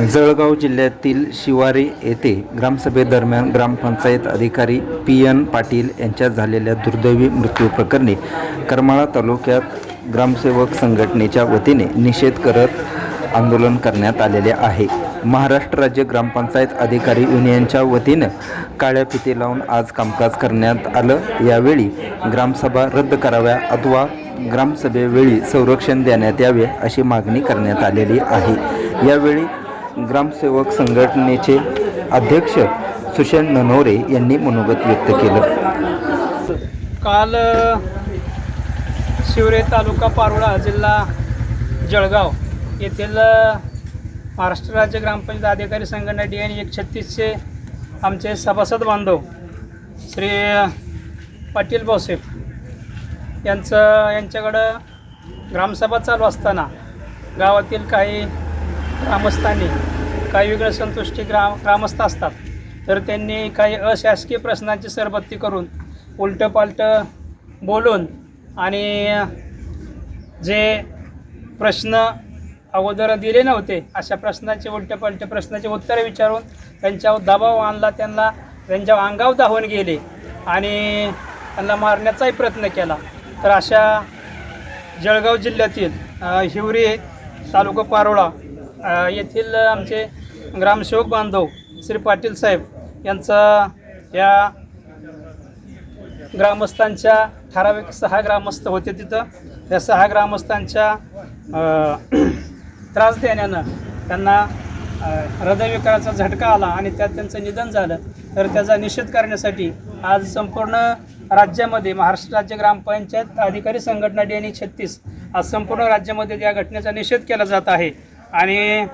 जळगाव जिल्ह्यातील शिवारी येथे ग्रामसभेदरम्यान ग्रामपंचायत अधिकारी पी.एन. पाटील यांच्या झालेल्या दुर्दैवी मृत्यूप्रकरणी करमाळा तालुक्यात ग्रामसेवक संघटनेच्या वतीने निषेध करत आंदोलन करण्यात आलेले आहे. महाराष्ट्र राज्य ग्रामपंचायत अधिकारी युनियनच्या वतीनं काळ्या फिती लावून आज कामकाज करण्यात आलं. यावेळी ग्रामसभा रद्द कराव्या अथवा ग्रामसभेवेळी संरक्षण देण्यात यावे अशी मागणी करण्यात आलेली आहे. यावेळी ग्रामसेवक संघटनेचे अध्यक्ष सुषेण ननवरे यांनी मनोगत व्यक्त केलं. काल शिवरे तालुका पारोळा जिल्हा जळगाव येथील महाराष्ट्र राज्य ग्रामपंचायत अधिकारी संघटना DN 136चे आमचे सभासद बांधव श्री पाटील भाऊसाहेब यांच्याकडं ग्रामसभा चालू असताना गावातील काही ग्रामस्थांनी काही वेगळ्या संतुष्टी ग्रामस्थ असतात, तर त्यांनी काही अशासकीय प्रश्नांची सरबत्ती करून उलटंपालटं बोलून आणि जे प्रश्न अगोदर दिले नव्हते अशा प्रश्नाचे उलटंपालटे प्रश्नाचे उत्तरे विचारून त्यांच्यावर दबाव आणला, त्यांच्या अंगावर धावून गेले आणि त्यांना मारण्याचाही प्रयत्न केला. तर अशा जळगाव जिल्ह्यातील हिवरी तालुका पारोळा येथील आमचे ग्रामसेवक बांधव श्री पाटील साहेब यांचा या ग्रामस्थांच्या ठराविक 6 ग्रामस्थ होते तिथं, या 6 ग्रामस्थांच्या त्रास देण्यानं त्यांना हृदयविकाराचा झटका आला आणि त्यात त्यांचं निधन झालं. तर त्याचा निषेध करण्यासाठी आज संपूर्ण राज्यामध्ये महाराष्ट्र राज्य ग्रामपंचायत अधिकारी संघटना DN 136 आज संपूर्ण राज्यामध्ये या घटनेचा निषेध केला जात आहे. आणि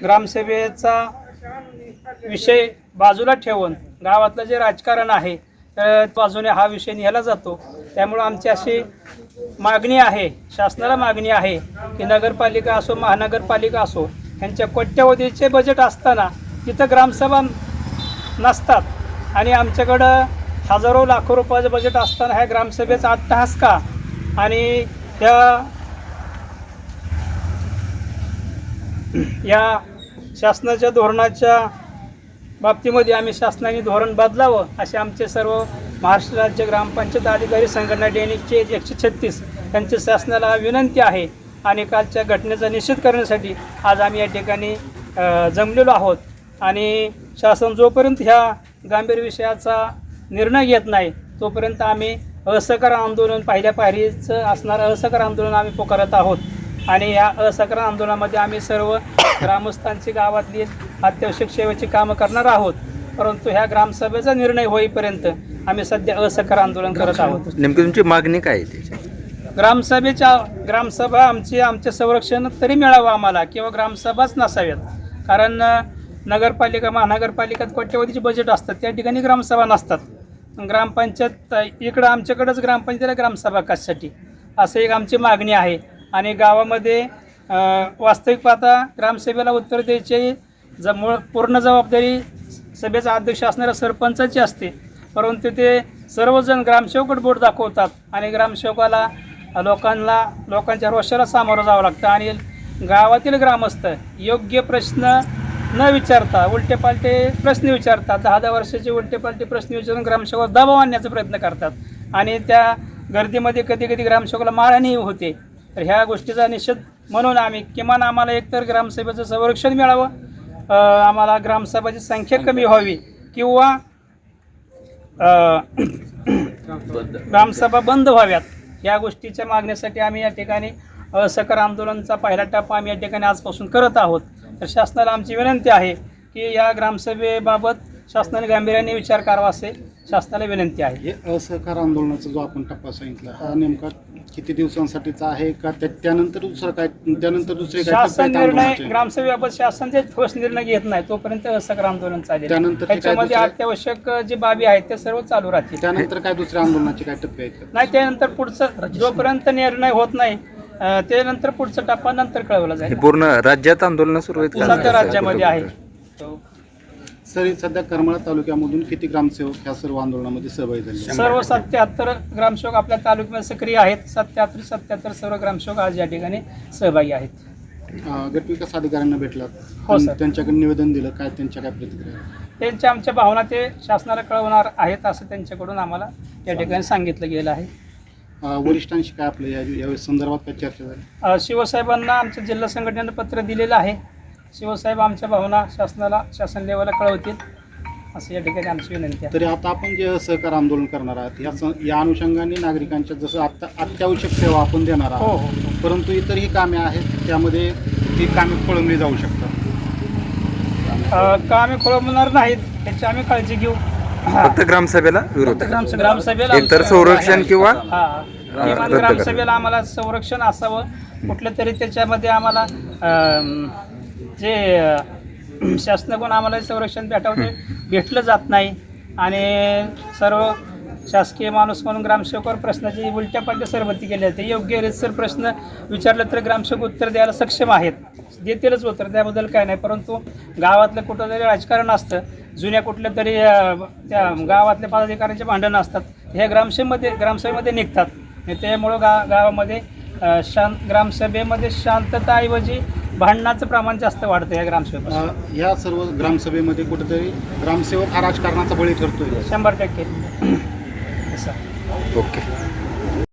ग्रामसभेचा विषय बाजूला ठेवून गावातलं जे राजकारण आहे तर बाजूने हा विषय नेला जातो. त्यामुळं आमची अशी मागणी आहे, शासनाला मागणी आहे की नगरपालिका असो महानगरपालिका असो ह्यांच्या कोट्यवधीचे बजेट असताना तिथं ग्रामसभा नसतात आणि आमच्याकडं हजारो लाखो रुपयाचं बजेट असताना ह्या ग्रामसभेचा अट्टहास का? आणि या शासनाच्या धोरणाच्या बाबतीमध्ये आम्ही शासनाने धोरण बदलावं असे आमचे सर्व महाराष्ट्र राज्य ग्रामपंचायत अधिकारी संघटना DN 136 यांची शासनाला विनंती आहे. आणि कालच्या घटनेचा निषेध करण्यासाठी आज आम्ही या ठिकाणी जमलेलो आहोत. आणि शासन जोपर्यंत ह्या गंभीर विषयाचा निर्णय घेत नाही तोपर्यंत आम्ही असहकार आंदोलन पहिल्या पायरीचं असणारं असहकार आंदोलन आम्ही पुकारत आहोत. आणि या असहकार आंदोलनामध्ये आम्ही सर्व ग्रामस्थांची गावातली अत्यावश्यक सेवेची कामं करणार आहोत. परंतु ह्या ग्रामसभेचा निर्णय होईपर्यंत आम्ही सध्या असहकार आंदोलन करत आहोत. नेमकी तुमची मागणी काय आहे? ग्रामसभा आमचे संरक्षण तरी मिळावं आम्हाला किंवा ग्रामसभाच नसाव्यात. कारण नगरपालिका महानगरपालिकेत कोट्यवधीचे बजेट असतात, त्या ठिकाणी ग्रामसभा नसतात. ग्रामपंचायत इकडं आमच्याकडंच ग्रामपंचायतीला ग्रामसभा कशासाठी असं एक आमची मागणी आहे. आणि गावामध्ये वास्तविक पाहता ग्रामसभेला उत्तर द्यायची पूर्ण जबाबदारी सभेचा अध्यक्ष असणाऱ्या सरपंचाची असते, परंतु ते सर्वजण ग्रामसेवककडे बोट दाखवतात आणि ग्रामसेवकाला लोकांच्या रोषाला सामोरं जावं लागतं. आणि गावातील ग्रामस्थ योग्य प्रश्न न विचारता उलटेपालटे प्रश्न विचारतात, 10-10 वर्षाचे उलटेपालटे प्रश्न विचारून ग्रामसेवक दबाव आणण्याचा प्रयत्न करतात आणि त्या गर्दीमध्ये कधी कधी ग्रामसेवकाला मारहाणही होते. तर ह्या गोष्टीचा निषेध म्हणून आम्हाला एकतर ग्रामसभेचं संरक्षण मिळावं, आम्हाला ग्रामसभाची संख्या कमी व्हावी किंवा ग्रामसभा बंद व्हाव्यात, या गोष्टीच्या मागण्यासाठी आम्ही या ठिकाणी असहकार आंदोलनाचा पहिला टप्पा आम्ही या ठिकाणी आजपासून करत आहोत. तर शासनाला आमची विनंती आहे की या ग्रामसभेबाबत शासनाने गांभीर्याने विचार करावा असे शासनाला विनंती आहे. हे असहकार आंदोलनाचा जो आपण टप्पा सांगितला हा नेमका किती दिवसांसाठीचा आहे का? त्यानंतर दुसरे शासन निर्णय ग्रामसभेबाबत शासन जे ठोस निर्णय घेत नाही तोपर्यंत असहकार आंदोलन चालेल. त्याच्यामध्ये अत्यावश्यक जे बाबी आहेत ते सर्व चालू राहतील. त्यानंतर काय दुसऱ्या आंदोलनाचे काय टप्पे आहेत? नाही, त्यानंतर पुढचं जोपर्यंत निर्णय होत नाही त्यानंतर पुढचा टप्पा नंतर कळवला जाईल. पूर्ण राज्यात आंदोलन सुरू आहेत? सध्या राज्यामध्ये आहे. सध्या करमाळा तालुक्यामधून किती ग्रामसेवक ह्या सर्व आंदोलनामध्ये सहभागी झाले? सर्व 77 ग्रामसेवक आपल्या तालुक्यामध्ये सक्रिय आहेत. 77 सर्व ग्रामसेवक आज या ठिकाणी सहभागी आहेत. गटविकास अधिकाऱ्यांना भेटलात, हो सर. त्यांच्याकडे निवेदन दिलं, काय त्यांच्या काय प्रतिक्रिया? त्यांच्या आमच्या भावना ते शासनाला कळवणार आहेत असं त्यांच्याकडून आम्हाला या ठिकाणी सांगितलं गेलं आहे. वरिष्ठांशी काय आपलं यावेळी संदर्भात काय चर्चा झाली? शिवसाहेबांना आमच्या जिल्हा संघटनेनं पत्र दिलेलं आहे. शिवसाहेब आमच्या भावना शासनाला शासन लेवलला कळवतील असं या ठिकाणी आमची विनंती आहे. तरी आता आपण जे सहकार आंदोलन करणार आहात या अनुषंगाने नागरिकांच्या जसं आता अत्यावश्यक सेवा आपण देणार हो आहोत, हो हो. परंतु इतरही कामे आहेत त्यामध्ये ती कामे खोळंबली जाऊ शकतात. का आम्ही खोळंबणार नाहीत त्याची आम्ही काळजी घेऊ. फक्त ग्रामसभेला विरोध ग्रामसभेला एकतर संरक्षण किंवा किमान रद्द ग्रामसभेला आम्हाला संरक्षण असावं कुठलं तरी त्याच्यामध्ये आम्हाला जे शासनाकडून आम्हाला संरक्षण भेटावं ते भेटलं जात नाही आणि सर्व शासकीय माणूस म्हणून ग्रामसेवकावर प्रश्नाची उलट्या पालट्या सरबत्ती केल्या जाते. योग्य रीतसर प्रश्न विचारलं तर ग्रामसेवक उत्तर द्यायला सक्षम आहेत, देतीलच उत्तर, त्याबद्दल काय नाही. परंतु गावातलं कुठं तरी राजकारण असतं, जुन्या कुठल्या तरी त्या गावातल्या पदाधिकाऱ्यांचे भांडणं असतात, ह्या ग्रामसभेमध्ये निघतात. आणि त्यामुळं गावामध्ये ग्रामसभेमध्ये शांतताऐवजी भांडणाचं प्रमाण जास्त वाढतं या ग्रामसभेत. या सर्व ग्रामसभेमध्ये कुठेतरी ग्रामसेवक हा राजकारणाचा बळी ठरतोय. 100% ओके.